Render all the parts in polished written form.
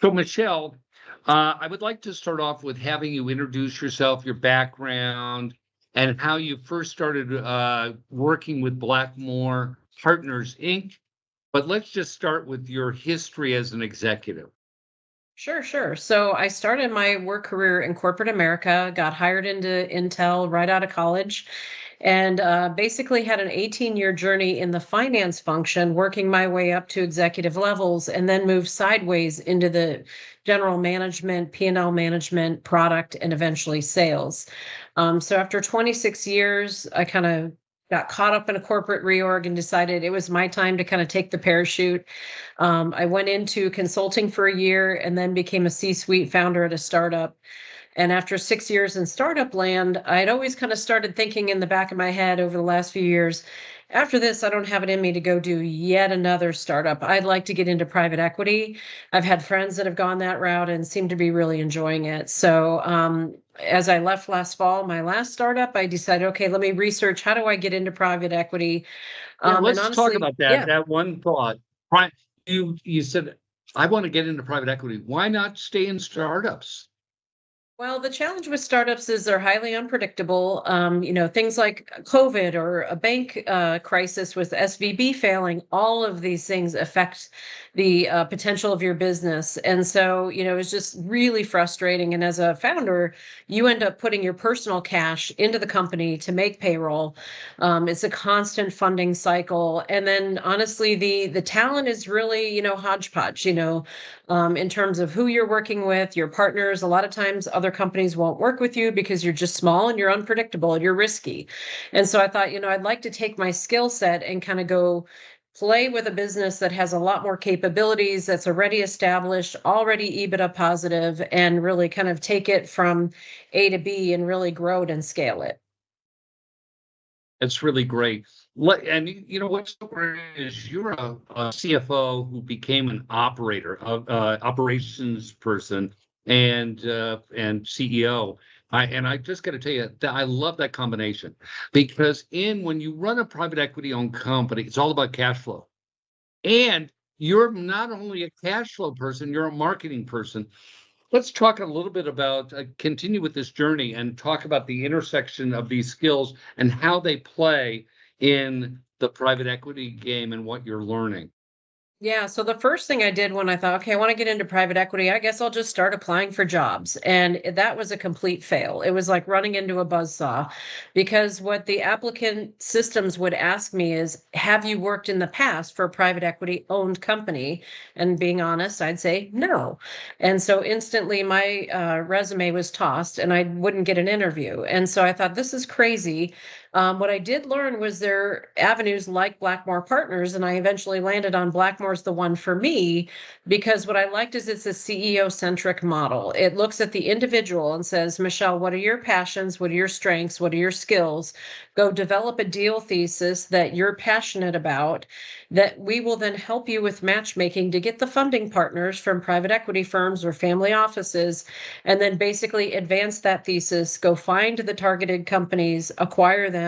So, Michelle, I would like to start off with having you introduce yourself, your background, and how you first started working with Blackmore Partners Inc. But let's just start with your history as an executive. Sure, sure. So I started my work career in corporate America, got hired into Intel right out of college, and basically had an 18-year journey in the finance function, working my way up to executive levels, and then moved sideways into the general management, P&L management, product, and eventually sales. So after 26 years, I kind of got caught up in a corporate reorg and decided it was my time to kind of take the parachute. I went into consulting for a year and then became a C-suite founder at a startup. And after 6 years in startup land, I'd always kind of started thinking in the back of my head over the last few years, after this, I don't have it in me to go do yet another startup. I'd like to get into private equity. I've had friends that have gone that route and seem to be really enjoying it. So as I left last fall, my last startup, I decided, okay, let me research, how do I get into private equity? Yeah, And let's talk honestly, about that. yeah. That one thought. You said, I want to get into private equity. Why not stay in startups? Well, the challenge with startups is they're highly unpredictable. Things like COVID or a bank crisis with SVB failing, all of these things affect the potential of your business. And so, it's just really frustrating. And as a founder, you end up putting your personal cash into the company to make payroll. It's a constant funding cycle. And then honestly, the talent is really, hodgepodge, in terms of who you're working with, your partners. A lot of times other companies won't work with you because you're just small and you're unpredictable and you're risky. And so I thought, I'd like to take my skill set and kind of go play with a business that has a lot more capabilities, that's already established, already EBITDA positive, and really kind of take it from A to B and really grow it and scale it. It's really great. And you know what's so great is you're a CFO who became an operator, operations person, and CEO. And I just got to tell you that I love that combination because in when you run a private equity owned company, it's all about cash flow. And you're not only a cash flow person, you're a marketing person. Let's talk a little bit about continue with this journey and talk about the intersection of these skills and how they play in the private equity game and what you're learning. Yeah. So the first thing I did when I thought, okay, I want to get into private equity, I guess I'll just start applying for jobs. And that was a complete fail. It was like running into a buzzsaw because what the applicant systems would ask me is, have you worked in the past for a private equity owned company? And being honest, I'd say no. And so instantly my resume was tossed and I wouldn't get an interview. And so I thought, this is crazy. What I did learn was there are avenues like Blackmore Partners, and I eventually landed on Blackmore's the one for me because what I liked is it's a CEO centric model. It looks at the individual and says, Michelle, what are your passions? What are your strengths? What are your skills? Go develop a deal thesis that you're passionate about, that we will then help you with matchmaking to get the funding partners from private equity firms or family offices, and then basically advance that thesis, go find the targeted companies, acquire them.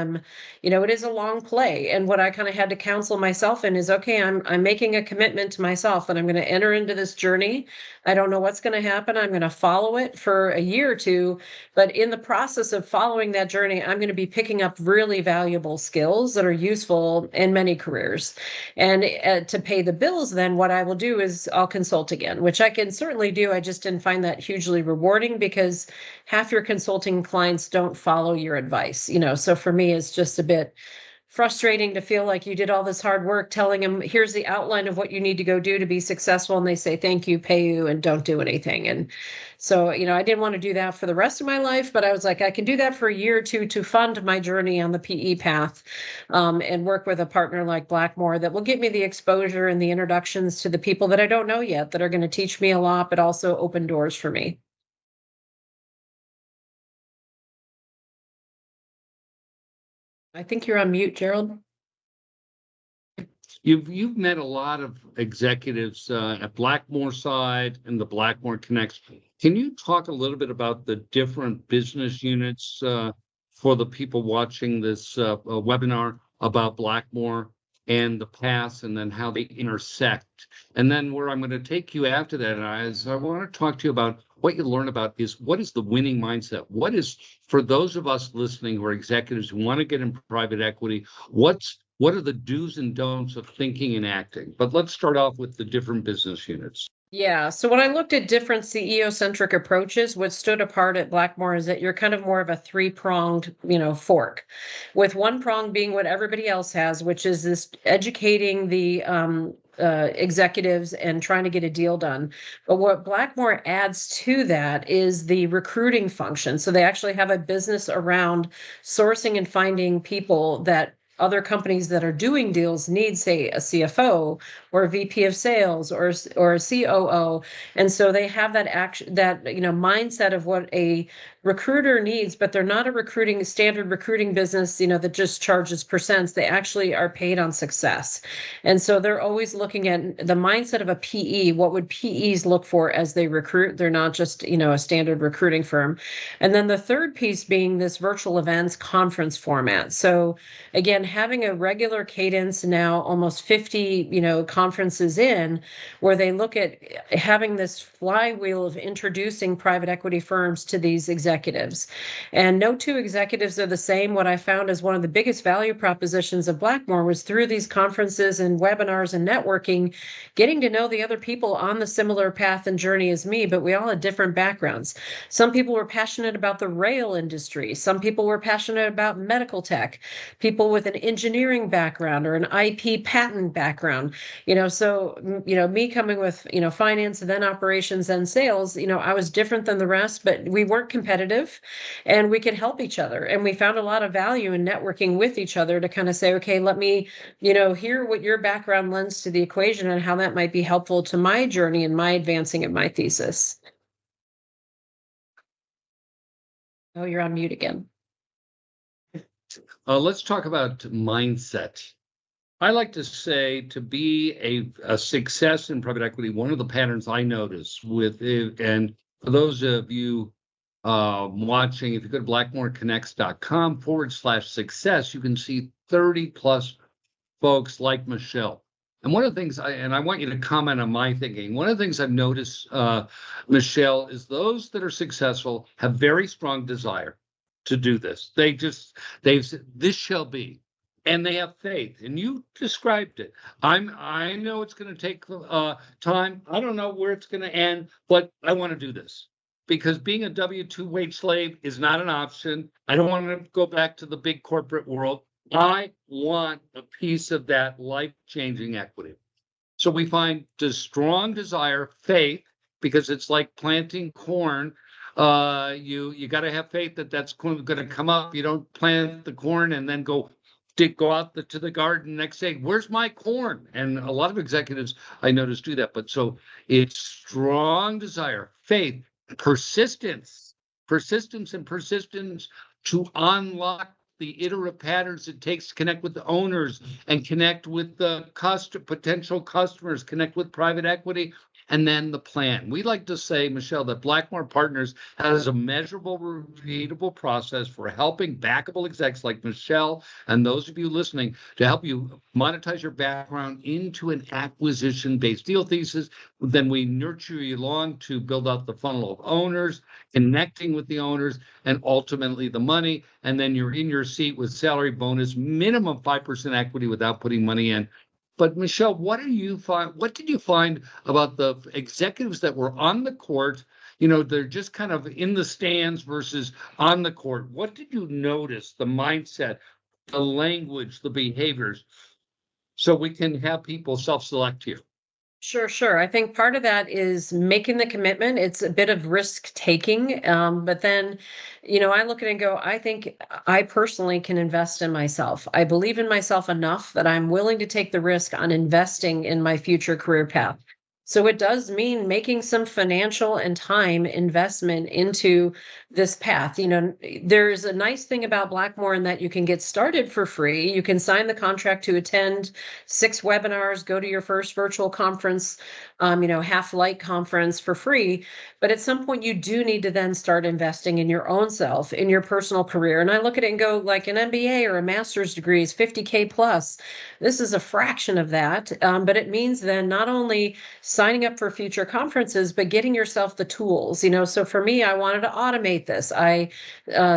It is a long play. And what I kind of had to counsel myself in is, okay, I'm making a commitment to myself that I'm going to enter into this journey. I don't know what's going to happen. I'm going to follow it for a year or two. But in the process of following that journey, I'm going to be picking up really valuable skills that are useful in many careers. And to pay the bills, then what I will do is I'll consult again, which I can certainly do. I just didn't find that hugely rewarding because half your consulting clients don't follow your advice. So for me, it's just a bit frustrating to feel like you did all this hard work telling them, here's the outline of what you need to go do to be successful. And they say, thank you, pay you, and don't do anything. And so, I didn't want to do that for the rest of my life, but I was like, I can do that for a year or two to fund my journey on the PE path, and work with a partner like Blackmore that will give me the exposure and the introductions to the people that I don't know yet that are going to teach me a lot, but also open doors for me. I think you're on mute, Gerald. You've met a lot of executives at Blackmore side and the Blackmore Connects. Can you talk a little bit about the different business units for the people watching this webinar about Blackmore and the past, and then how they intersect. And then where I'm going to take you after that is I want to talk to you about what you learn about is what is the winning mindset? What is, for those of us listening who are executives who want to get in private equity, what are the do's and don'ts of thinking and acting? But let's start off with the different business units. Yeah. So when I looked at different CEO-centric approaches, what stood apart at Blackmore is that you're kind of more of a three-pronged, fork, with one prong being what everybody else has, which is this educating the executives and trying to get a deal done. But what Blackmore adds to that is the recruiting function. So they actually have a business around sourcing and finding people that other companies that are doing deals need, say, a CFO or a VP of sales or a COO. And so they have that mindset of what a recruiter needs, but they're not a standard recruiting business, that just charges percents. They actually are paid on success. And so they're always looking at the mindset of a PE. What would PEs look for as they recruit? They're not just, a standard recruiting firm. And then the third piece being this virtual events conference format. So again, having a regular cadence now, almost 50, conferences in, where they look at having this flywheel of introducing private equity firms to these executives. And no two executives are the same. What I found is one of the biggest value propositions of Blackmore was through these conferences and webinars and networking, getting to know the other people on the similar path and journey as me, but we all had different backgrounds. Some people were passionate about the rail industry. Some people were passionate about medical tech, people with an engineering background or an IP patent background. Me coming with, finance and then operations and sales, I was different than the rest, but we weren't competitive and we could help each other. And we found a lot of value in networking with each other to kind of say, okay, let me, hear what your background lends to the equation and how that might be helpful to my journey and my advancing of my thesis. Oh, you're on mute again. Let's talk about mindset. I like to say to be a success in private equity, one of the patterns I notice with it, and for those of you watching, if you go to BlackmoreConnects.com/success, you can see 30 plus folks like Michelle. And one of the things I want you to comment on my thinking. One of the things I've noticed, Michelle, is those that are successful have very strong desire to do this. They've said, this shall be. And they have faith, and you described it. I know it's going to take time. I don't know where it's going to end, but I want to do this because being a W-2 wage slave is not an option. I don't want to go back to the big corporate world. I want a piece of that life-changing equity. So we find the strong desire, faith, because it's like planting corn. You got to have faith that that's going to come up. You don't plant the corn and then go out to the garden next day. Where's my corn? And a lot of executives I notice do that. But so it's strong desire, faith, persistence to unlock the iterative patterns it takes to connect with the owners and connect with the potential customers, connect with private equity, and then the plan. We like to say, Michelle, that Blackmore Partners has a measurable, repeatable process for helping backable execs like Michelle and those of you listening to help you monetize your background into an acquisition-based deal thesis. Then we nurture you along to build out the funnel of owners, connecting with the owners, and ultimately the money. And then you're in your seat with salary bonus, minimum 5% equity without putting money in. But Michelle, what did you find about the executives that were on the court? They're just kind of in the stands versus on the court. What did you notice? The mindset, the language, the behaviors, so we can have people self-select here. Sure. I think part of that is making the commitment. It's a bit of risk taking. But then, I look at it and go, I think I personally can invest in myself. I believe in myself enough that I'm willing to take the risk on investing in my future career path. So it does mean making some financial and time investment into this path. There's a nice thing about Blackmore in that you can get started for free. You can sign the contract to attend 6 webinars, go to your first virtual conference, half light conference for free. But at some point, you do need to then start investing in your own self, in your personal career. And I look at it and go, like an MBA or a master's degree is 50K plus. This is a fraction of that. But it means then not only signing up for future conferences, but getting yourself the tools. So for me, I wanted to automate this. I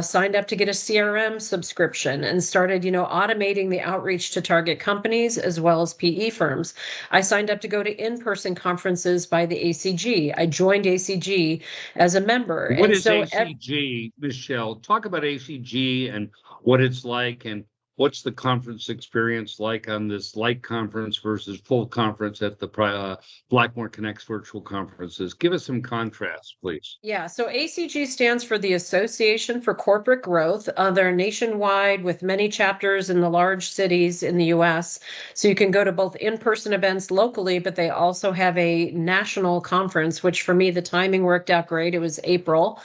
signed up to get a CRM subscription and started, automating the outreach to target companies as well as PE firms. I signed up to go to in-person conferences by the ACG. I joined ACG as a member. What is ACG, Michelle? Talk about ACG and what it's like, and what's the conference experience like on this light conference versus full conference at the BlackmoreConnects Virtual Conferences? Give us some contrast, please. Yeah, so ACG stands for the Association for Corporate Growth. They're nationwide with many chapters in the large cities in the US. So you can go to both in-person events locally, but they also have a national conference, which for me, the timing worked out great. It was April.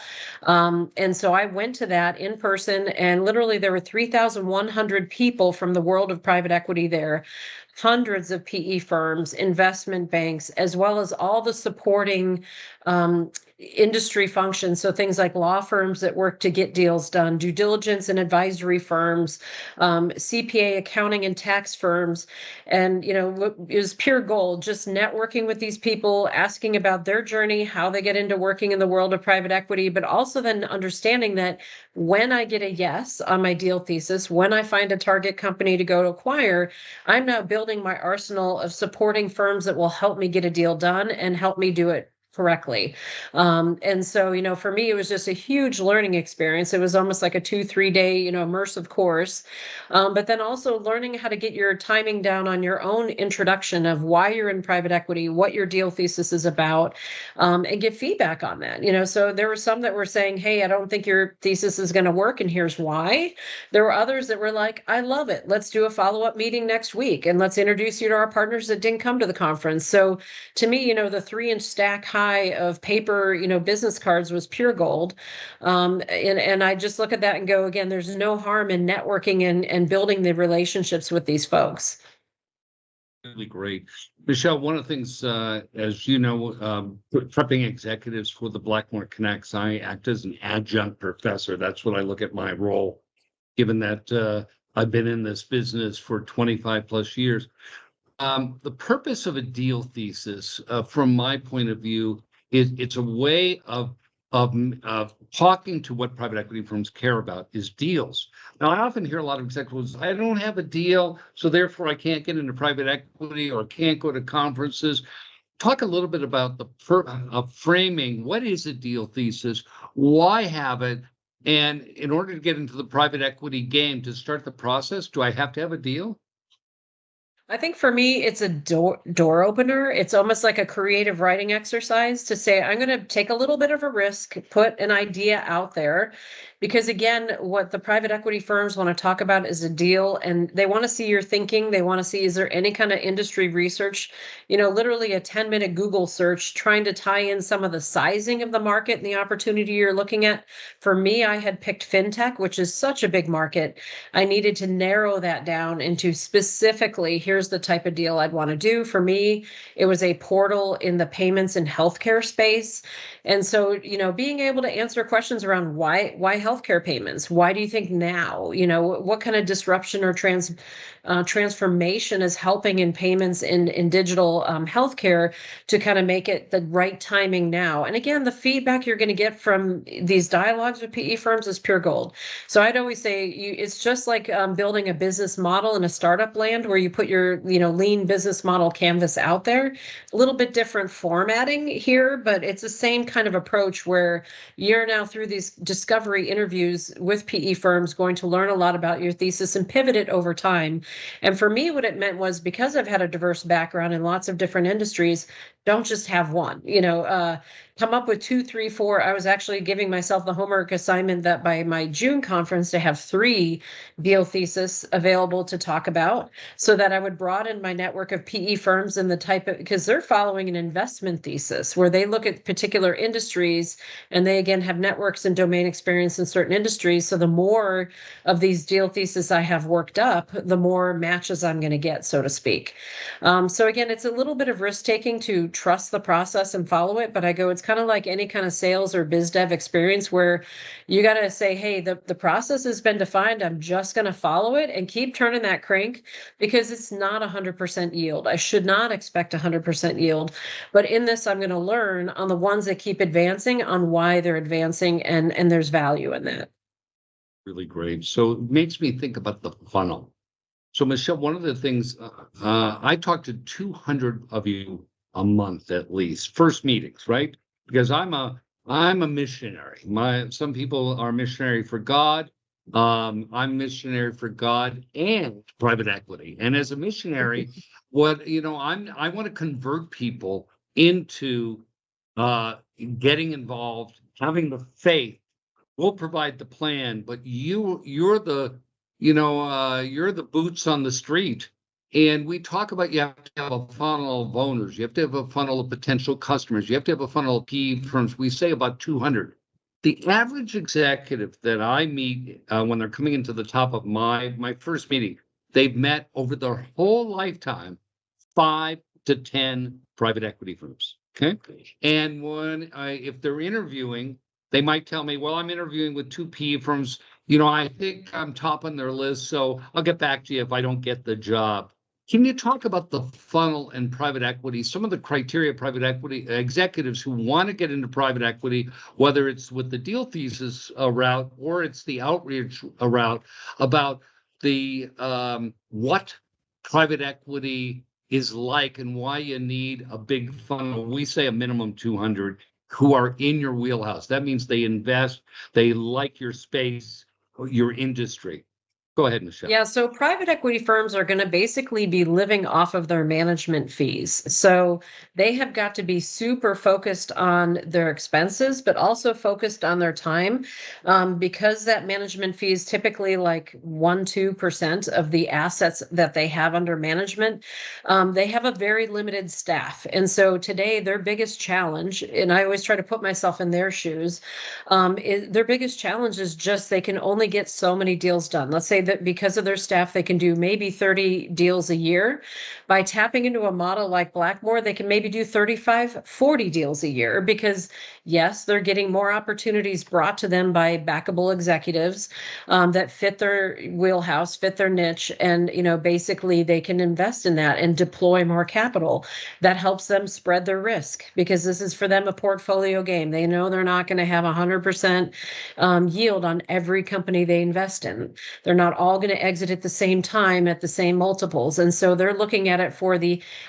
And so I went to that in person, and literally there were 3,100 people from the world of private equity there, hundreds of PE firms, investment banks, as well as all the supporting industry functions. So things like law firms that work to get deals done, due diligence and advisory firms, CPA, accounting and tax firms. And, it was pure gold, just networking with these people, asking about their journey, how they get into working in the world of private equity, but also then understanding that when I get a yes on my deal thesis, when I find a target company to go to acquire, I'm now building my arsenal of supporting firms that will help me get a deal done and help me do it correctly. And so, for me, it was just a huge learning experience. It was almost like a 2-3 day, immersive course. But then also learning how to get your timing down on your own introduction of why you're in private equity, what your deal thesis is about, and get feedback on that. So there were some that were saying, hey, I don't think your thesis is going to work, and here's why. There were others that were like, I love it. Let's do a follow-up meeting next week, and let's introduce you to our partners that didn't come to the conference. So to me, the 3-inch stack high of paper, business cards was pure gold. And I just look at that and go, again, there's no harm in networking and building the relationships with these folks. Really great. Michelle, one of the things, as you know, prepping executives for the Blackmore Connects, I act as an adjunct professor. That's what I look at my role, given that I've been in this business for 25 plus years. The purpose of a deal thesis, from my point of view, is it's a way of talking to what private equity firms care about is deals. Now, I often hear a lot of executives, I don't have a deal, so therefore I can't get into private equity or can't go to conferences. Talk a little bit about the framing. What is a deal thesis? Why have it? And in order to get into the private equity game, to start the process, do I have to have a deal? I think for me, it's a door opener. It's almost like a creative writing exercise to say, I'm going to take a little bit of a risk, put an idea out there. Because again, what the private equity firms want to talk about is a deal, and they want to see your thinking. They want to see, is there any kind of industry research, literally a 10-minute Google search, trying to tie in some of the sizing of the market and the opportunity you're looking at. For me, I had picked fintech, which is such a big market. I needed to narrow that down into specifically, here's the type of deal I'd want to do. For me, it was a portal in the payments and healthcare space. And so, being able to answer questions around why healthcare payments, why do you think now, what kind of disruption or transformation is helping in payments in digital healthcare to kind of make it the right timing now. And again, the feedback you're going to get from these dialogues with PE firms is pure gold. So I'd always say it's just like building a business model in a startup land where you put your lean business model canvas out there. A little bit different formatting here, but it's the same kind of approach where you're now through these discovery interviews with PE firms going to learn a lot about your thesis and pivot it over time. And for me, what it meant was, because I've had a diverse background in lots of different industries, Don't just have one, come up with 2, 3, 4. I was actually giving myself the homework assignment that by my June conference to have 3 deal thesis available to talk about, so that I would broaden my network of PE firms and the type of, because they're following an investment thesis where they look at particular industries and they again have networks and domain experience in certain industries. So the more of these deal thesis I have worked up, the more matches I'm going to get, so to speak. So again, it's a little bit of risk taking to trust the process and follow it. But I go, it's kind of like any kind of sales or biz dev experience where you got to say, hey, the process has been defined. I'm just going to follow it and keep turning that crank, because it's not 100% yield. I should not expect 100% yield. But in this, I'm going to learn on the ones that keep advancing on why they're advancing, and there's value in that. Really great. So it makes me think about the funnel. So Michelle, one of the things, I talk to 200 of you a month at least, first meetings, right? Because I'm a missionary. Some people are missionary for God. I'm missionary for God and private equity. And as a missionary, I want to convert people into getting involved, having the faith. We'll provide the plan, but you're the you're the boots on the street. And we talk about, you have to have a funnel of owners. You have to have a funnel of potential customers. You have to have a funnel of PE firms. We say about 200. The average executive that I meet when they're coming into the top of my first meeting, they've met over their whole lifetime 5 to 10 private equity firms. Okay. And if they're interviewing, they might tell me, well, I'm interviewing with 2 PE firms. I think I'm top on their list, so I'll get back to you if I don't get the job. Can you talk about the funnel and private equity, some of the criteria private equity executives who want to get into private equity, whether it's with the deal thesis route or it's the outreach route, about the what private equity is like and why you need a big funnel? We say a minimum 200 who are in your wheelhouse. That means they invest, they like your space, your industry. Go ahead, Michelle. Yeah, so private equity firms are going to basically be living off of their management fees. So they have got to be super focused on their expenses, but also focused on their time, because that management fee is typically like 1-2% of the assets that they have under management. They have a very limited staff. And so today, their biggest challenge, and I always try to put myself in their shoes, their biggest challenge is just they can only get so many deals done. Let's say that because of their staff, they can do maybe 30 deals a year. By tapping into a model like Blackmore, they can maybe do 35, 40 deals a year, because yes, they're getting more opportunities brought to them by backable executives that fit their wheelhouse, fit their niche. And, basically they can invest in that and deploy more capital. That helps them spread their risk, because this is for them a portfolio game. They know they're not going to have 100% yield on every company they invest in. They're not all going to exit at the same time at the same multiples. And so they're looking at it for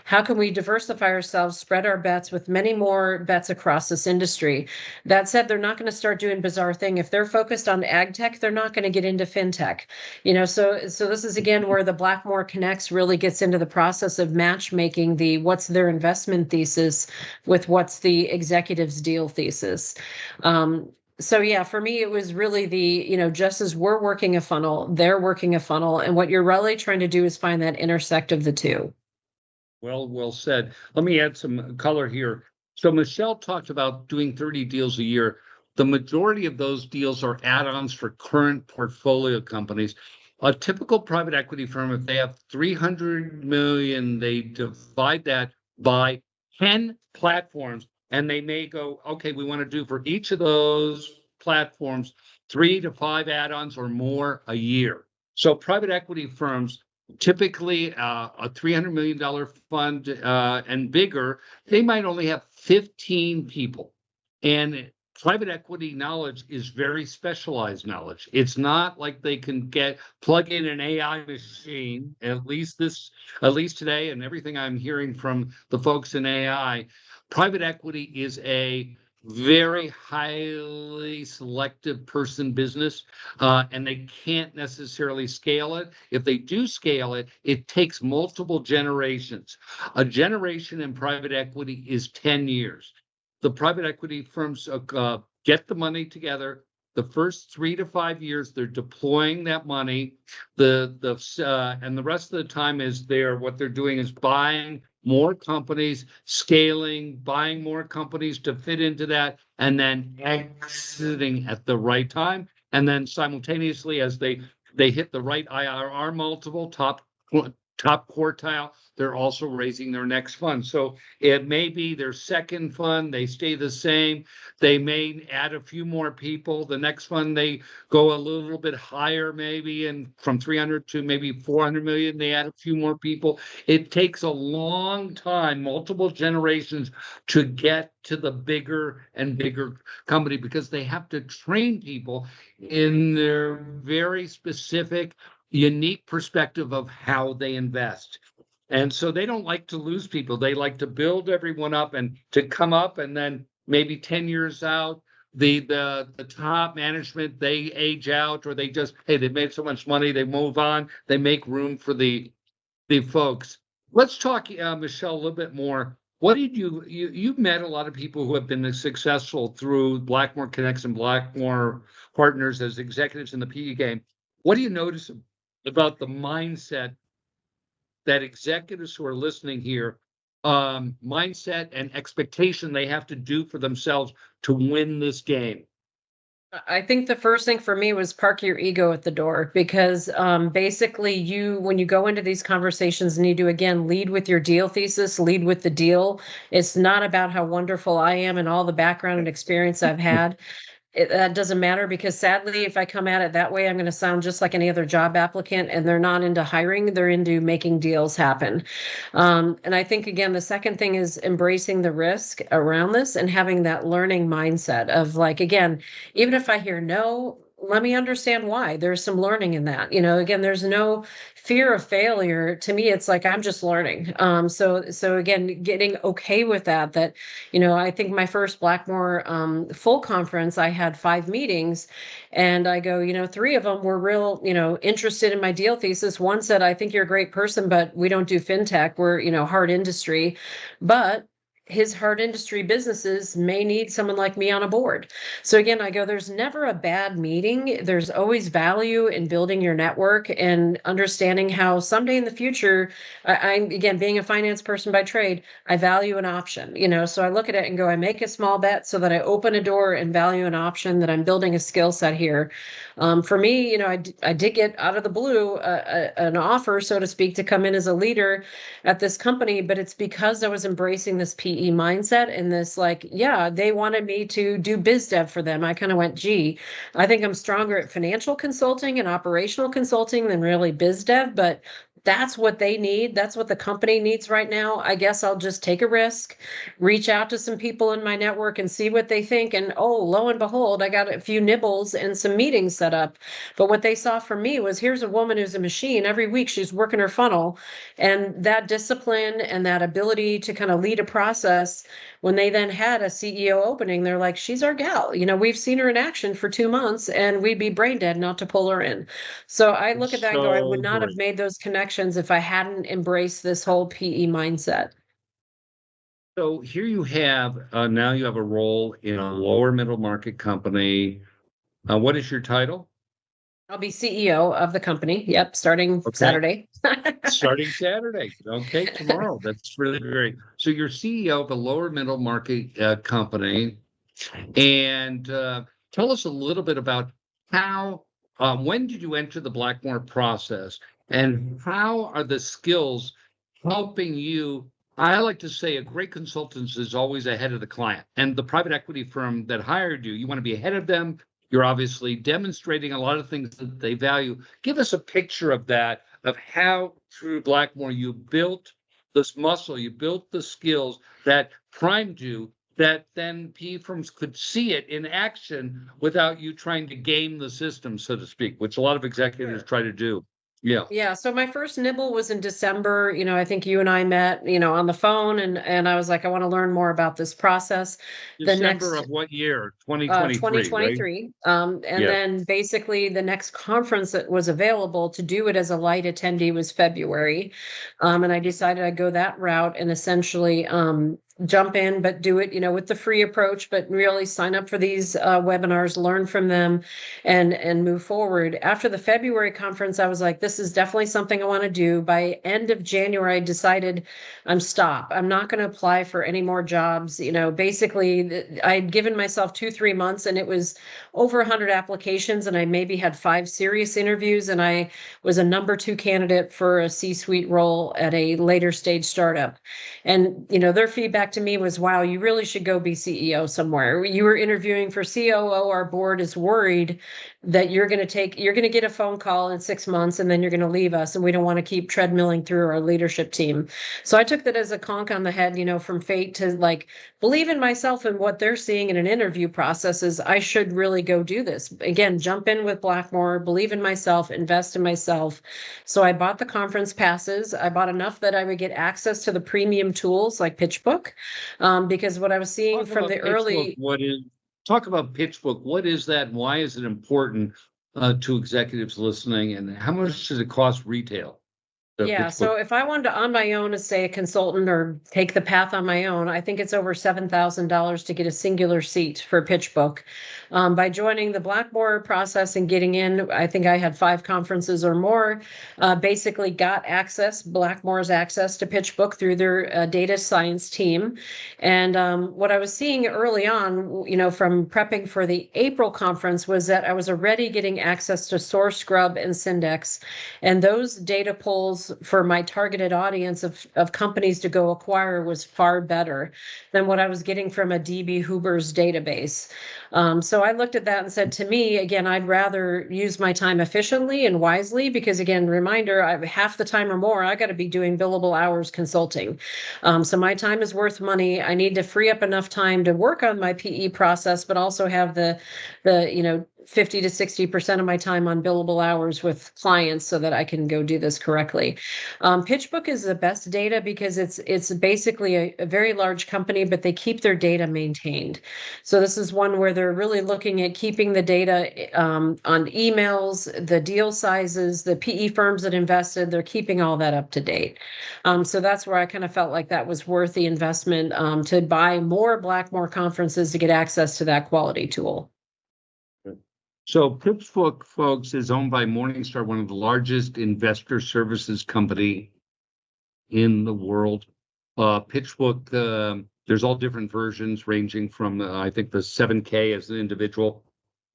how can we diversify ourselves, spread our bets with many more bets across this industry. That said, they're not going to start doing bizarre thing. If they're focused on ag tech, they're not going to get into fintech. So this is again where the BlackmoreConnects really gets into the process of matchmaking what's their investment thesis with what's the executive's deal thesis. So yeah, for me, it was really just as we're working a funnel, they're working a funnel. And what you're really trying to do is find that intersect of the two. Well said. Let me add some color here. So Michelle talked about doing 30 deals a year. The majority of those deals are add-ons for current portfolio companies. A typical private equity firm, if they have 300 million, they divide that by 10 platforms. And they may go, okay, we want to do for each of those platforms 3 to 5 add-ons or more a year. So private equity firms, typically a $300 million fund and bigger, they might only have 15 people. And private equity knowledge is very specialized knowledge. It's not like they can plug in an AI machine, at least today, and everything I'm hearing from the folks in AI. Private equity is a very highly selective person business, and they can't necessarily scale it. If they do scale it, it takes multiple generations. A generation in private equity is 10 years. The private equity firms get the money together. The first 3 to 5 years, they're deploying that money. And the rest of the time is what they're doing is buying more companies, scaling, buying more companies to fit into that, and then exiting at the right time. And then simultaneously, as they hit the right IRR multiple, top quartile, they're also raising their next fund. So it may be their second fund, they stay the same. They may add a few more people. The next fund, they go a little bit higher, maybe, and from 300 to maybe 400 million, they add a few more people. It takes a long time, multiple generations, to get to the bigger and bigger company because they have to train people in their very specific, unique perspective of how they invest. And so they don't like to lose people. They like to build everyone up and to come up, and then maybe 10 years out, the top management, they age out, or they just, hey, they made so much money, they move on, they make room for the folks. Let's talk, Michelle, a little bit more. What did you've met a lot of people who have been successful through BlackmoreConnects and Blackmore Partners as executives in the PE game. What do you notice about the mindset that executives who are listening here, mindset and expectation they have to do for themselves to win this game? I think the first thing for me was park your ego at the door because basically when you go into these conversations and you do, again, lead with your deal thesis, lead with the deal. It's not about how wonderful I am and all the background and experience I've had. That doesn't matter because sadly, if I come at it that way, I'm going to sound just like any other job applicant, and they're not into hiring, they're into making deals happen. And I think, again, the second thing is embracing the risk around this and having that learning mindset of like, again, even if I hear no, let me understand why. There's some learning in that. Again, there's no fear of failure. To me, it's like I'm just learning. So again, getting okay with that, I think my first Blackmore full conference, I had 5 meetings, and I go, 3 of them were real, interested in my deal thesis. One said, I think you're a great person, but we don't do fintech. We're, hard industry. But his hard industry businesses may need someone like me on a board. So again, I go, there's never a bad meeting. There's always value in building your network and understanding how someday in the future, I'm, again, being a finance person by trade, I value an option, so I look at it and go, I make a small bet so that I open a door and value an option, that I'm building a skill set here. For me, I did get out of the blue an offer, so to speak, to come in as a leader at this company, but it's because I was embracing this PE mindset and this, like, yeah, they wanted me to do biz dev for them. I kind of went, gee, I think I'm stronger at financial consulting and operational consulting than really biz dev, but that's what they need. That's what the company needs right now. I guess I'll just take a risk, reach out to some people in my network and see what they think. And oh, lo and behold, I got a few nibbles and some meetings set up. But what they saw from me was, here's a woman who's a machine. Every week she's working her funnel. And that discipline and that ability to kind of lead a process, when they then had a CEO opening, they're like, she's our gal. We've seen her in action for 2 months and we'd be brain dead not to pull her in. So I look at that and go, I would not have made those connections if I hadn't embraced this whole PE mindset. So here you have, now you have a role in a lower middle market company. What is your title? I'll be CEO of the company. Yep, starting Saturday. Starting Saturday. Okay, tomorrow. That's really great. So you're CEO of a lower middle market company, and tell us a little bit about how, when did you enter the Blackmore process, and how are the skills helping you? I like to say a great consultant is always ahead of the client, and the private equity firm that hired you, you want to be ahead of them. You're obviously demonstrating a lot of things that they value. Give us a picture of that, of how through Blackmore you built this muscle, you built the skills that primed you, that then PE firms could see it in action without you trying to game the system, so to speak, which a lot of executives try to do. Yeah. Yeah, so my first nibble was in December. I think you and I met, on the phone, and I was like, I want to learn more about this process. The December next of what year? 2023, right? 2023. And Yeah. then basically the next conference that was available to do it as a light attendee was February. And I decided I'd go that route and essentially jump in, but do it, with the free approach, but really sign up for these webinars, learn from them, and move forward. After the February conference, I was like, this is definitely something I want to do. By end of January, I decided I'm not going to apply for any more jobs. Basically, I'd given myself 2-3 months, and it was over 100 applications, and I maybe had 5 serious interviews, and I was a number 2 candidate for a C-suite role at a later stage startup. And their feedback to me was, wow, you really should go be CEO somewhere. You were interviewing for COO. Our board is worried that you're going to get a phone call in 6 months, and then you're going to leave us, and we don't want to keep treadmilling through our leadership team. So I took that as a conk on the head, from fate, to like believe in myself, and what they're seeing in an interview process is I should really go do this. Again, jump in with Blackmore, believe in myself, invest in myself. So I bought the conference passes. I bought enough that I would get access to the premium tools like PitchBook, because what I was seeing Talk from about the PitchBook. early Talk about PitchBook. What is that? Why is it important to executives listening? And how much does it cost retail? The Yeah, PitchBook. so if I wanted to on my own as say a consultant or take the path on my own, I think it's over $7,000 to get a singular seat for PitchBook. By joining the Blackmore process and getting in, I think I had 5 conferences or more, basically got Blackmore's access to PitchBook through their data science team. And what I was seeing early on, from prepping for the April conference, was that I was already getting access to SourceScrub and Syndex, and those data pulls for my targeted audience of companies to go acquire was far better than what I was getting from a DB Huber's database. So I looked at that and said, to me, again, I'd rather use my time efficiently and wisely, because again, reminder, I have half the time or more, I got to be doing billable hours consulting. So my time is worth money. I need to free up enough time to work on my PE process, but also have the 50 to 60% of my time on billable hours with clients so that I can go do this correctly. PitchBook is the best data because it's basically a very large company, but they keep their data maintained. So this is one where they're really looking at keeping the data on emails, the deal sizes, the PE firms that invested, they're keeping all that up to date. So that's where I kind of felt like that was worth the investment, to buy more Blackmore conferences to get access to that quality tool. So PitchBook, folks, is owned by Morningstar, one of the largest investor services company in the world. PitchBook, there's all different versions ranging from, I think, the 7K as an individual.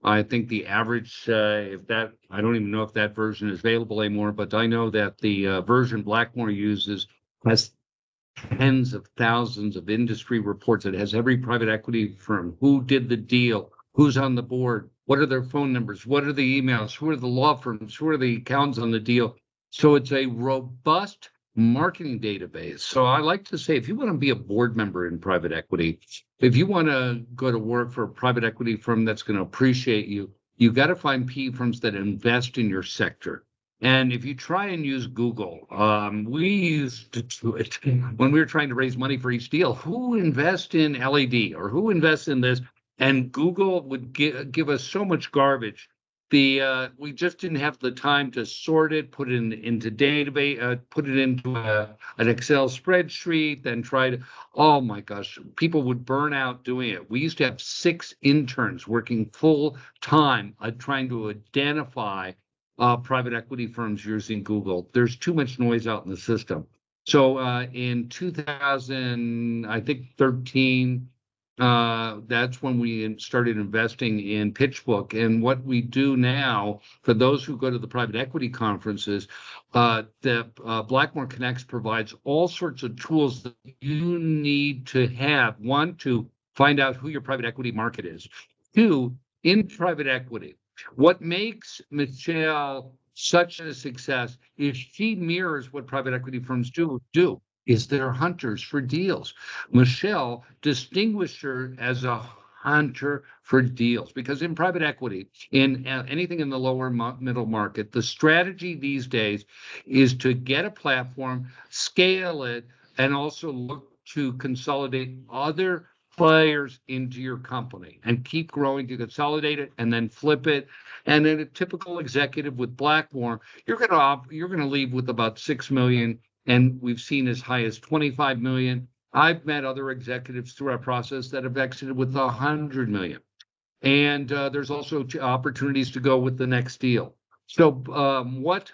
I think the average, I don't even know if that version is available anymore, but I know that the version Blackmore uses has tens of thousands of industry reports. It has every private equity firm, who did the deal, who's on the board, what are their phone numbers, what are the emails, who are the law firms, who are the accountants on the deal. So it's a robust marketing database. So I like to say, if you want to be a board member in private equity, if you want to go to work for a private equity firm that's going to appreciate you, you got to find PE firms that invest in your sector. And if you try and use Google, we used to do it when we were trying to raise money for each deal. Who invests in LED or who invests in this? And Google would give us so much garbage. We just didn't have the time to sort it, put it into database, put it into an Excel spreadsheet, then try to. Oh my gosh, people would burn out doing it. We used to have 6 interns working full time trying to identify private equity firms using Google. There's too much noise out in the system. So in 2000, I think 13. That's when we started investing in PitchBook. And what we do now, for those who go to the private equity conferences, BlackmoreConnects provides all sorts of tools that you need to have. 1, to find out who your private equity market is. 2, in private equity, what makes Michelle such a success is she mirrors what private equity firms do. Is they're hunters for deals. Michelle distinguished her as a hunter for deals, because in private equity, in anything in the lower middle market, the strategy these days is to get a platform, scale it, and also look to consolidate other players into your company and keep growing to consolidate it and then flip it. And in a typical executive with Blackmore, you're gonna leave with about 6 million, and we've seen as high as 25 million. I've met other executives through our process that have exited with 100 million. And there's also opportunities to go with the next deal. So what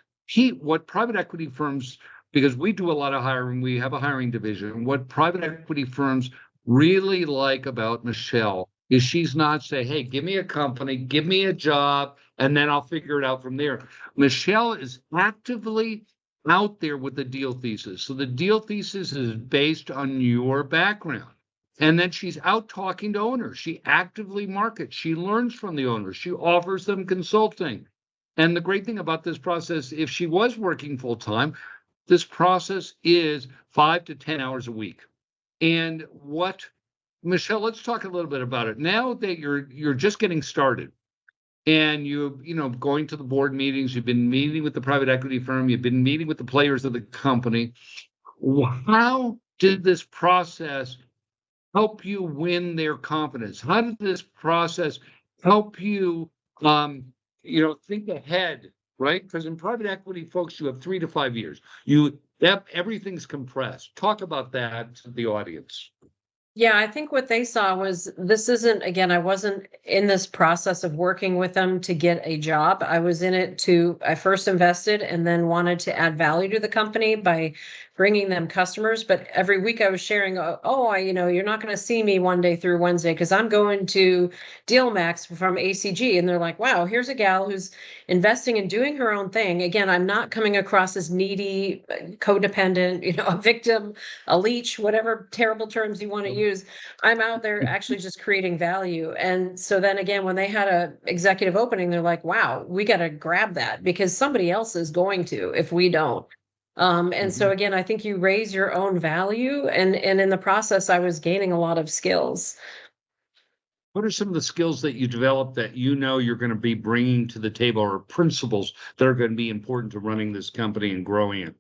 private equity firms, because we do a lot of hiring, we have a hiring division. What private equity firms really like about Michelle is she's not saying, hey, give me a company, give me a job, and then I'll figure it out from there. Michelle is actively out there with the deal thesis. So the deal thesis is based on your background. And then she's out talking to owners. She actively markets. She learns from the owners. She offers them consulting. And the great thing about this process, if she was working full time, this process is 5 to 10 hours a week. And Michelle, let's talk a little bit about it. Now that you're just getting started, and going to the board meetings, you've been meeting with the private equity firm, you've been meeting with the players of the company. How did this process help you win their confidence? How did this process help you, think ahead, right? Because in private equity, folks, you have 3 to 5 years. Everything's compressed. Talk about that to the audience. Yeah, I think what they saw was this isn't, again, I wasn't in this process of working with them to get a job. I was in it I first invested and then wanted to add value to the company by bringing them customers. But every week I was sharing, you're not going to see me Monday through Wednesday because I'm going to DealMax from ACG. And they're like, wow, here's a gal who's investing and doing her own thing. Again, I'm not coming across as needy, codependent, a victim, a leech, whatever terrible terms you want to use. I'm out there actually just creating value. And so then again, when they had a executive opening, they're like, wow, we got to grab that because somebody else is going to if we don't. And so again, I think you raise your own value, and in the process, I was gaining a lot of skills. What are some of the skills that you developed that you're going to be bringing to the table, or principles that are going to be important to running this company and growing it?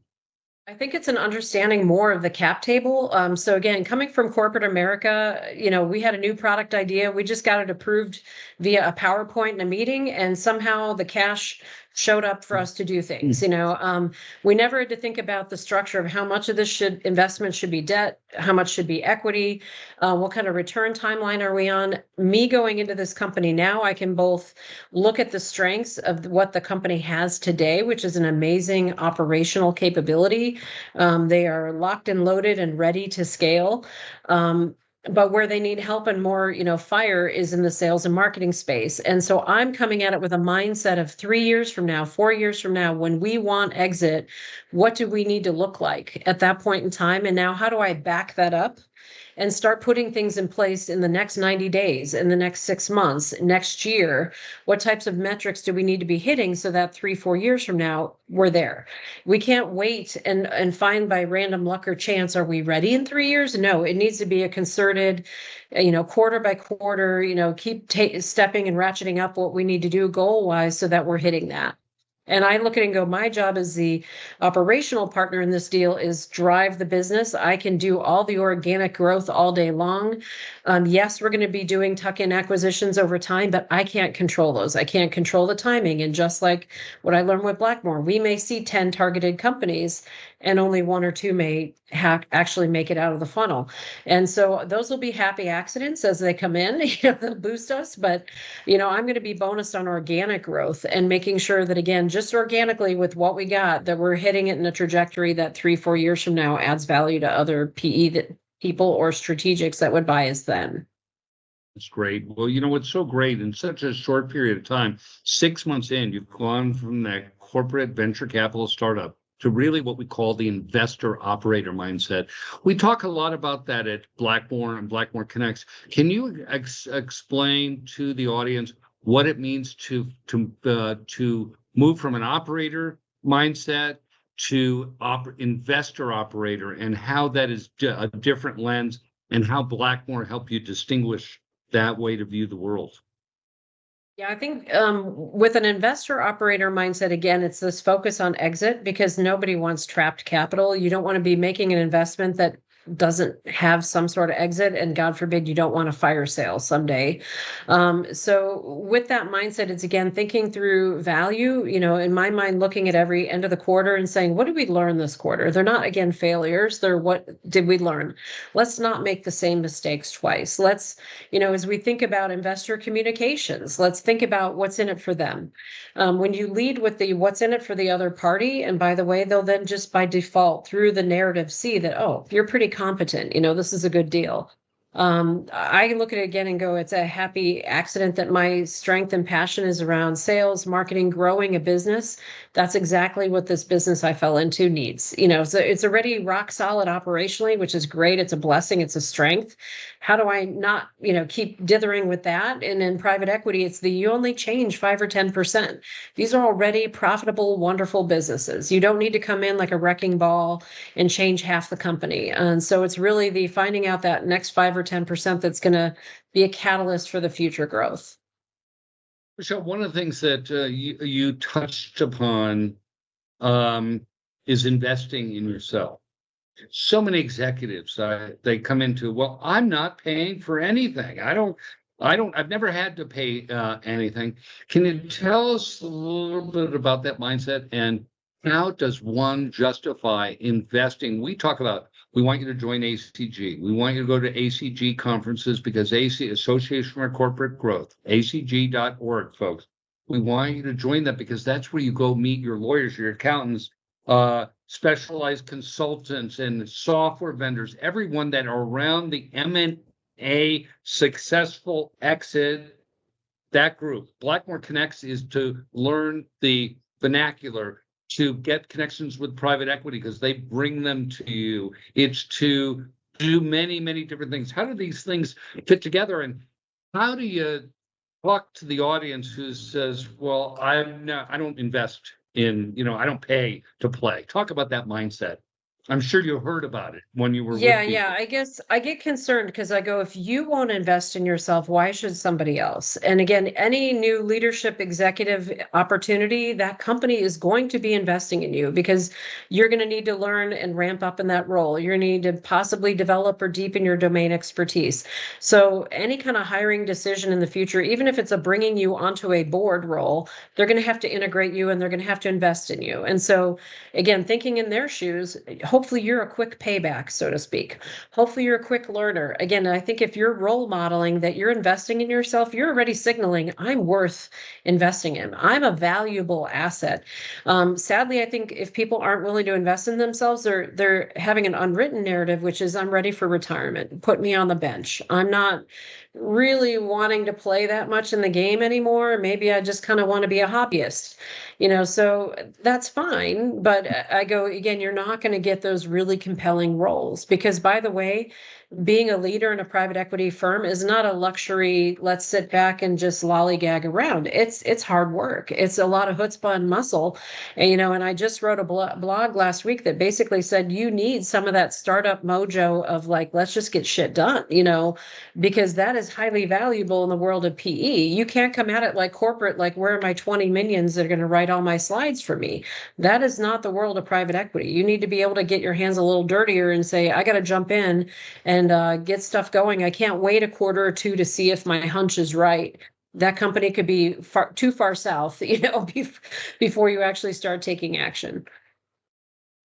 I think it's an understanding more of the cap table. So again, coming from corporate America, we had a new product idea. We just got it approved via a PowerPoint in a meeting, and somehow the cash showed up for us to do things. We never had to think about the structure of how much of this investment should be debt, how much should be equity, what kind of return timeline are we on. Me going into this company now, I can both look at the strengths of what the company has today, which is an amazing operational capability. They are locked and loaded and ready to scale. But where they need help and more, fire is in the sales and marketing space. And so I'm coming at it with a mindset of 3 years from now, 4 years from now, when we want exit, what do we need to look like at that point in time? And now how do I back that up and start putting things in place in the next 90 days, in the next 6 months, next year? What types of metrics do we need to be hitting so that 3-4 years from now, we're there? We can't wait and find by random luck or chance, are we ready in 3 years? No, it needs to be a concerted, quarter by quarter, keep stepping and ratcheting up what we need to do goal-wise so that we're hitting that. And I look at it and go, my job as the operational partner in this deal is drive the business. I can do all the organic growth all day long. Yes, we're going to be doing tuck-in acquisitions over time, but I can't control those. I can't control the timing. And just like what I learned with Blackmore, we may see 10 targeted companies and only 1 or 2 may actually make it out of the funnel. And so those will be happy accidents as they come in, they'll boost us. But, I'm going to be bonused on organic growth and making sure that, again, just organically with what we got, that we're hitting it in a trajectory that 3-4 years from now adds value to other PE people or strategics that would buy us then. That's great. Well, what's so great in such a short period of time, 6 months in, you've gone from that corporate venture capital startup to really what we call the investor operator mindset. We talk a lot about that at Blackmore and BlackmoreConnects. Can you explain to the audience what it means to move from an operator mindset to investor operator, and how that is a different lens, and how Blackmore helped you distinguish that way to view the world. Yeah, I think with an investor operator mindset, again, it's this focus on exit because nobody wants trapped capital. You don't want to be making an investment that doesn't have some sort of exit, and God forbid you don't want a fire sale someday. So with that mindset, it's again thinking through value, in my mind, looking at every end of the quarter and saying, what did we learn this quarter? They're not, again, failures. They're what did we learn? Let's not make the same mistakes twice. Let's, as we think about investor communications, let's think about what's in it for them. When you lead with the what's in it for the other party, and by the way, they'll then just by default through the narrative see that, oh, you're pretty competent, this is a good deal. I look at it again and go, it's a happy accident that my strength and passion is around sales, marketing, growing a business. That's exactly what this business I fell into needs. So it's already rock solid operationally, which is great. It's a blessing. It's a strength. How do I not, keep dithering with that? And in private equity, it's you only change 5 or 10%. These are already profitable, wonderful businesses. You don't need to come in like a wrecking ball and change half the company. And so it's really the finding out that next 5 or 10% that's going to be a catalyst for the future growth. Michelle, one of the things that you touched upon is investing in yourself. So many executives, they come into, well, I'm not paying for anything. I've never had to pay anything. Can you tell us a little bit about that mindset, and how does one justify investing? We talk about, we want you to join ACG. We want you to go to ACG conferences because Association for Corporate Growth, acg.org, folks. We want you to join that because that's where you go meet your lawyers, your accountants, specialized consultants and software vendors, everyone that are around the M&A successful exit, that group. Blackmore Connects is to learn the vernacular, to get connections with private equity because they bring them to you. It's to do many, many different things. How do these things fit together? And how do you talk to the audience who says, well, I don't invest in, I don't pay to play? Talk about that mindset. I'm sure you heard about it when you were with people. Yeah. I guess I get concerned because I go, if you won't invest in yourself, why should somebody else? And again, any new leadership executive opportunity, that company is going to be investing in you because you're going to need to learn and ramp up in that role. You're going to need to possibly develop or deepen your domain expertise. So any kind of hiring decision in the future, even if it's a bringing you onto a board role, they're going to have to integrate you and they're going to have to invest in you. And so again, thinking in their shoes, hopefully you're a quick payback, so to speak. Hopefully you're a quick learner. Again, I think if you're role modeling that you're investing in yourself, you're already signaling, I'm worth investing in. I'm a valuable asset. Sadly, I think if people aren't willing to invest in themselves, they're having an unwritten narrative, which is I'm ready for retirement. Put me on the bench. I'm not really wanting to play that much in the game anymore. Maybe I just kind of want to be a hobbyist, so that's fine. But I go, again, you're not going to get those really compelling roles because, by the way, being a leader in a private equity firm is not a luxury. Let's sit back and just lollygag around. It's hard work. It's a lot of chutzpah and muscle. And, and I just wrote a blog last week that basically said you need some of that startup mojo of like, let's just get shit done, because that is highly valuable in the world of PE. You can't come at it like corporate, like where are my 20 minions that are going to write all my slides for me? That is not the world of private equity. You need to be able to get your hands a little dirtier and say, I got to jump in and get stuff going. I can't wait a quarter or two to see if my hunch is right. That company could be too far south, before you actually start taking action.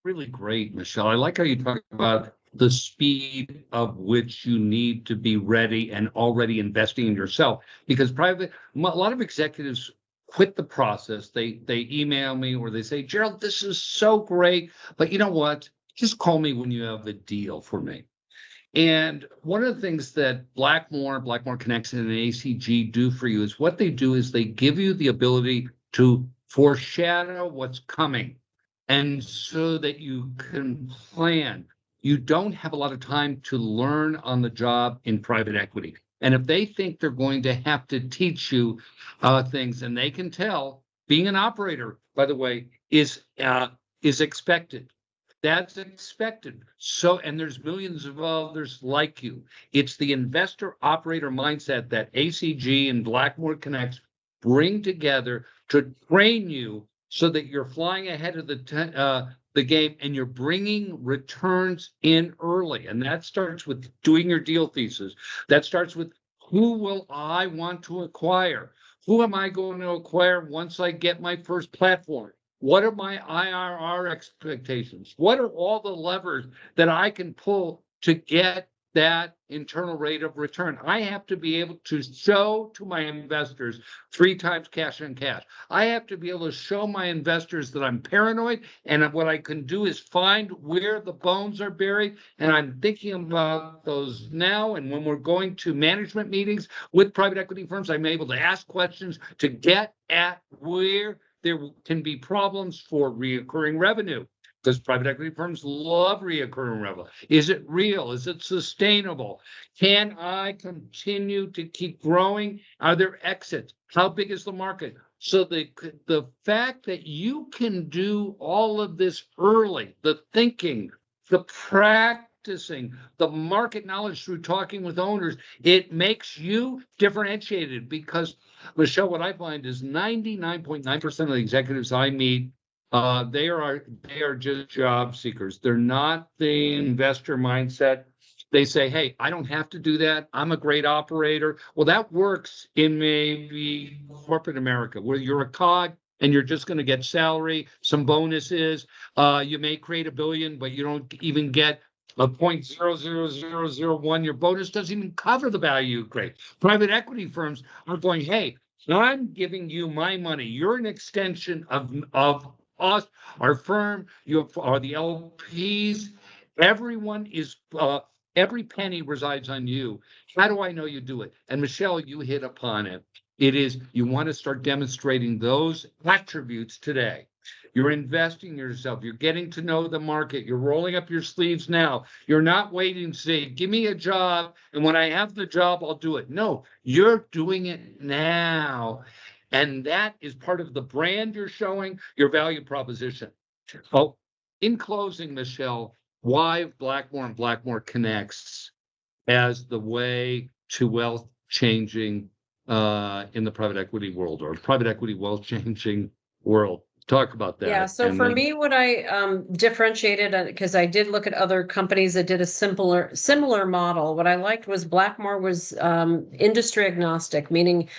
Really great, Michelle. I like how you talk about the speed of which you need to be ready and already investing in yourself, because a lot of executives quit the process. They email me or they say, Gerald, this is so great, but you know what? Just call me when you have a deal for me. And one of the things that BlackmoreConnects, and ACG do for you is what they do is they give you the ability to foreshadow what's coming, and so that you can plan. You don't have a lot of time to learn on the job in private equity. And if they think they're going to have to teach you things, and they can tell, being an operator, by the way, is expected. That's expected. So, and there's millions of others like you. It's the investor operator mindset that ACG and Blackmore Connects bring together to train you so that you're flying ahead of the game and you're bringing returns in early. And that starts with doing your deal thesis. That starts with who will I want to acquire? Who am I going to acquire once I get my first platform? What are my IRR expectations? What are all the levers that I can pull to get that internal rate of return? I have to be able to show to my investors 3 times cash on cash. I have to be able to show my investors that I'm paranoid, and what I can do is find where the bones are buried. And I'm thinking about those now. And when we're going to management meetings with private equity firms, I'm able to ask questions to get at where there can be problems for reoccurring revenue, because private equity firms love reoccurring revenue. Is it real? Is it sustainable? Can I continue to keep growing? Are there exits? How big is the market? So the fact that you can do all of this early, the thinking, the practicing, the market knowledge through talking with owners, it makes you differentiated. Because, Michelle, what I find is 99.9% of the executives I meet, they are just job seekers. They're not the investor mindset. They say, hey, I don't have to do that. I'm a great operator. Well, that works in maybe corporate America, where you're a cog and you're just going to get salary, some bonuses. You may create $1 billion, but you don't even get a 0.00001. Your bonus doesn't even cover the value you create. Private equity firms are going, hey, I'm giving you my money. You're an extension of us, our firm. You are the LPs. Everyone is, every penny resides on you. How do I know you do it? And Michelle, you hit upon it. It is, you want to start demonstrating those attributes today. You're investing in yourself. You're getting to know the market. You're rolling up your sleeves now. You're not waiting to say, give me a job, and when I have the job, I'll do it. No, you're doing it now. And that is part of the brand you're showing, your value proposition. Oh, in closing, Michelle, why Blackmore and Blackmore Connects as the way to wealth changing in the private equity world, or private equity wealth changing world? Talk about that. Yeah, so for me, what I differentiated, because I did look at other companies that did a similar model, what I liked was Blackmore was industry agnostic, meaning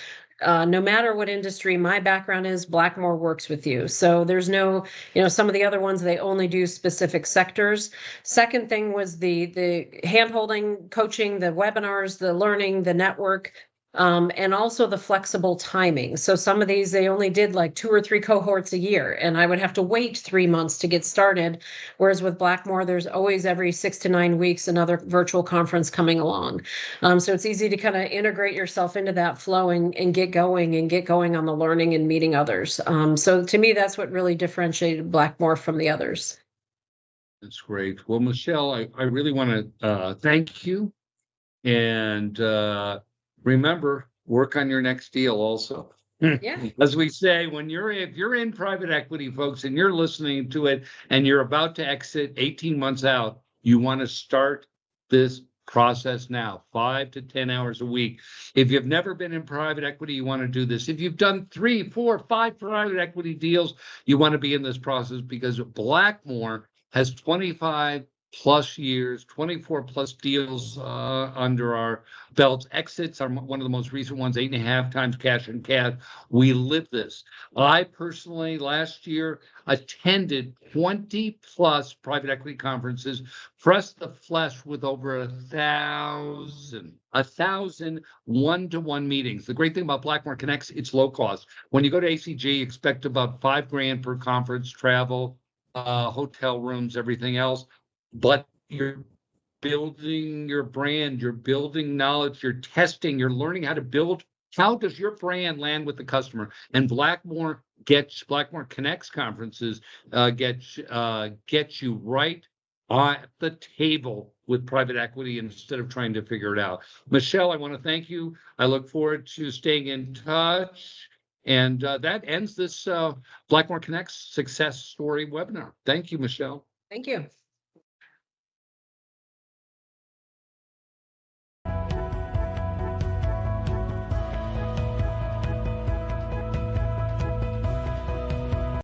no matter what industry my background is, Blackmore works with you. So there's no, some of the other ones, they only do specific sectors. Second thing was the hand-holding, coaching, the webinars, the learning, the network, and also the flexible timing. So some of these, they only did like 2 or 3 cohorts a year, and I would have to wait 3 months to get started. Whereas with Blackmore, there's always every 6 to 9 weeks, another virtual conference coming along. So it's easy to kind of integrate yourself into that flow and get going on the learning and meeting others. So to me, that's what really differentiated Blackmore from the others. That's great. Well, Michelle, I really want to thank you. And remember, work on your next deal also. Yeah. As we say, if you're in private equity, folks, and you're listening to it and you're about to exit 18 months out, you want to start this process now, 5 to 10 hours a week. If you've never been in private equity, you want to do this. If you've done 3, 4, 5 private equity deals, you want to be in this process, because Blackmore has 25 plus years, 24 plus deals under our belts. Exits are one of the most recent ones, 8.5 times cash and cash. We live this. I personally, last year, attended 20 plus private equity conferences, pressed the flesh with over 1,000 one-to-one meetings. The great thing about Blackmore Connects, it's low cost. When you go to ACG, expect about $5,000 per conference, travel, hotel rooms, everything else. But you're building your brand, you're building knowledge, you're testing, you're learning how to build. How does your brand land with the customer? And Blackmore Connects conferences get you right at the table with private equity instead of trying to figure it out. Michelle, I want to thank you. I look forward to staying in touch. And that ends this Blackmore Connects success story webinar. Thank you, Michelle. Thank you.